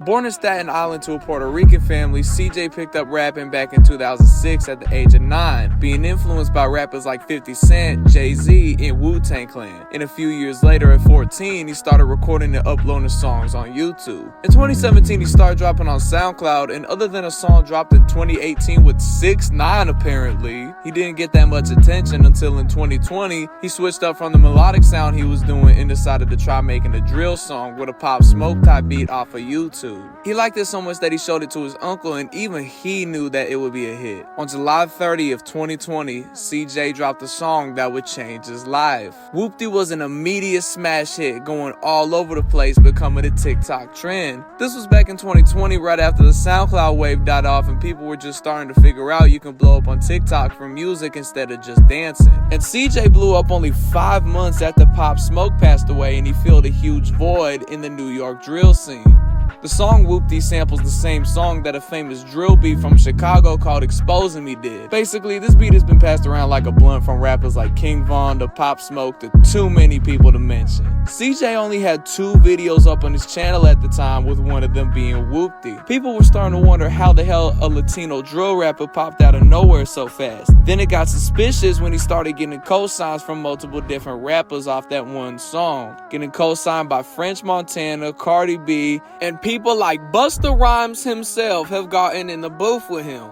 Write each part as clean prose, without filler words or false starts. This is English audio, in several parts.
Born in Staten Island to a Puerto Rican family, CJ picked up rapping back in 2006 at the age of 9, being influenced by rappers like 50 Cent, Jay-Z, and Wu-Tang Clan. And a few years later, at 14, he started recording and uploading songs on YouTube. In 2017, he started dropping on SoundCloud, and other than a song dropped in 2018 with 6ix9ine apparently, he didn't get that much attention until in 2020, he switched up from the melodic sound he was doing and decided to try making a drill song with a Pop Smoke type beat off of YouTube. He liked it so much that he showed it to his uncle, and even he knew that it would be a hit. On July 30th, 2020, CJ dropped a song that would change his life. Whoopty was an immediate smash hit, going all over the place, becoming a TikTok trend. This was back in 2020, right after the SoundCloud wave died off and people were just starting to figure out you can blow up on TikTok for music instead of just dancing. And CJ blew up only 5 months after Pop Smoke passed away, and he filled a huge void in the New York drill scene. The song Whoopty samples the same song that a famous drill beat from Chicago called Exposing Me did. Basically, this beat has been passed around like a blunt from rappers like King Von to Pop Smoke to too many people to mention. CJ only had 2 videos up on his channel at the time, with one of them being Whoopty. People were starting to wonder how the hell a Latino drill rapper popped out of nowhere so fast. Then it got suspicious when he started getting cosigns from multiple different rappers off that one song. Getting cosigned by French Montana, Cardi B, and people like Busta Rhymes himself have gotten in the booth with him.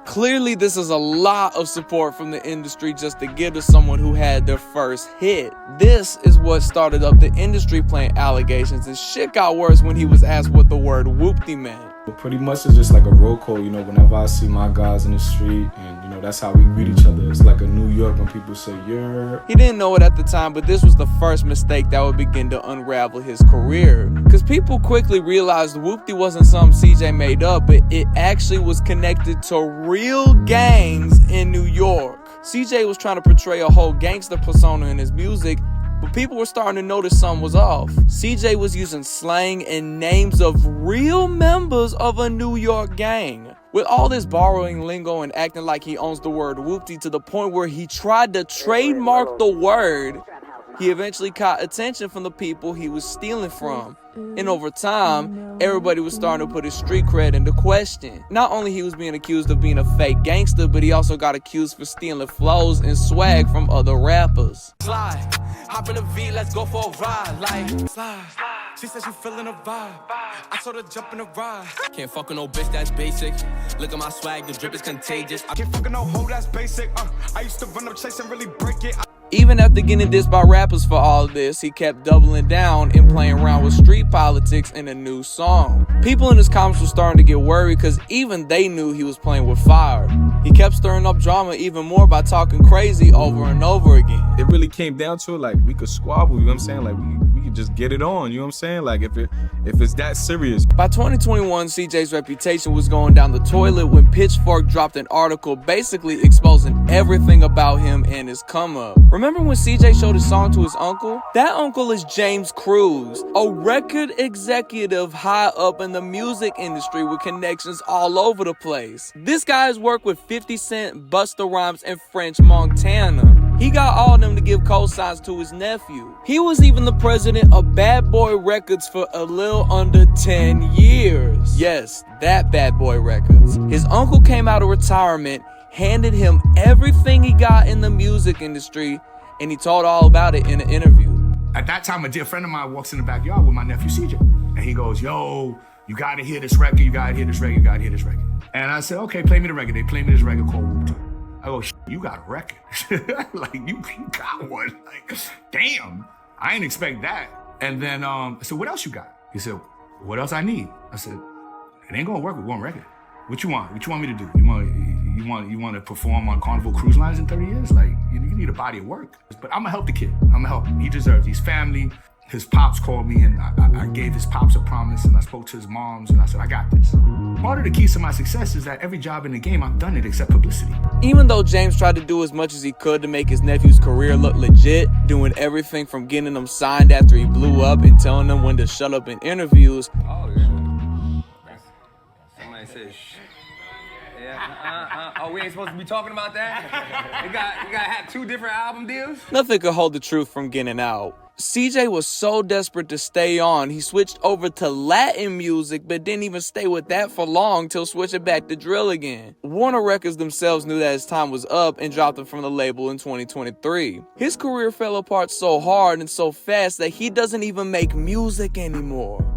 Clearly, this is a lot of support from the industry just to give to someone who had their first hit. This is what started up the industry playing allegations, and shit got worse when he was asked what the word Whoopty meant. Pretty much it's just like a roll call, whenever I see my guys in the street, and that's how we greet each other. It's like a New York when people say, "Yeah." He didn't know it at the time, but this was the first mistake that would begin to unravel his career. Because people quickly realized Whoopty wasn't something CJ made up, but it actually was connected to real gangs in New York. CJ was trying to portray a whole gangster persona in his music, but people were starting to notice something was off. CJ was using slang and names of real members of a New York gang. With all this borrowing lingo and acting like he owns the word Whoopty to the point where he tried to trademark the word, he eventually caught attention from the people he was stealing from. And over time, everybody was starting to put his street cred into question. Not only he was being accused of being a fake gangster, but he also got accused for stealing flows and swag from other rappers. Slide, hop in the V, let's go for a ride. Like, slide. She said she feeling a vibe. I told her jump in the ride. Can't fuck with no bitch that's basic. Look at my swag, the drip is contagious. I can't fuck with no hoe that's basic. I used to run up chase and really break it. Even after getting dissed by rappers for all of this, he kept doubling down and playing around with street politics in a new song. People in his comments were starting to get worried because even they knew he was playing with fire. He kept stirring up drama even more by talking crazy over and over again. It really came down to it, like, we could squabble, Like, we could just get it on, Like, if it's that serious. By 2021, CJ's reputation was going down the toilet when Pitchfork dropped an article basically exposing everything about him and his come up. Remember when CJ showed his song to his uncle? That uncle is James Cruz, a record executive high up in the music industry with connections all over the place. This guy has worked with 50 Cent, Busta Rhymes, and French Montana. He got all of them to give cosigns to his nephew. He was even the president of Bad Boy Records for a little under 10 years. Yes, that Bad Boy Records. His uncle came out of retirement, handed him everything he got in the music industry, and he told all about it in an interview. At that time, a dear friend of mine walks in the backyard with my nephew CJ, and he goes, "Yo, you gotta hear this record, you gotta hear this record, you gotta hear this record." And I said, "Okay, play me the record." They play me this record called Whoopty. I go, "You got a record?" Like, you got one. Like, damn, I ain't expect that. And then I said, "What else you got?" He said, "What else I need?" I said, "It ain't gonna work with one record. What you want? What you want me to do? You want to perform on Carnival Cruise Lines in 30 years? Like, you need a body of work." But I'm gonna help the kid. I'm gonna help him. He deserves it. He's family. His pops called me, and I gave his pops a promise, and I spoke to his moms, and I said, "I got this." Part of the keys to my success is that every job in the game, I've done it except publicity. Even though James tried to do as much as he could to make his nephew's career look legit, doing everything from getting him signed after he blew up and telling them when to shut up in interviews. Oh, yeah. Somebody said, shh. Yeah, oh, we ain't supposed to be talking about that? You gotta have 2 different album deals? Nothing could hold the truth from getting out. CJ was so desperate to stay on, he switched over to Latin music, but didn't even stay with that for long till switching back to drill again. Warner Records themselves knew that his time was up and dropped him from the label in 2023. His career fell apart so hard and so fast that he doesn't even make music anymore.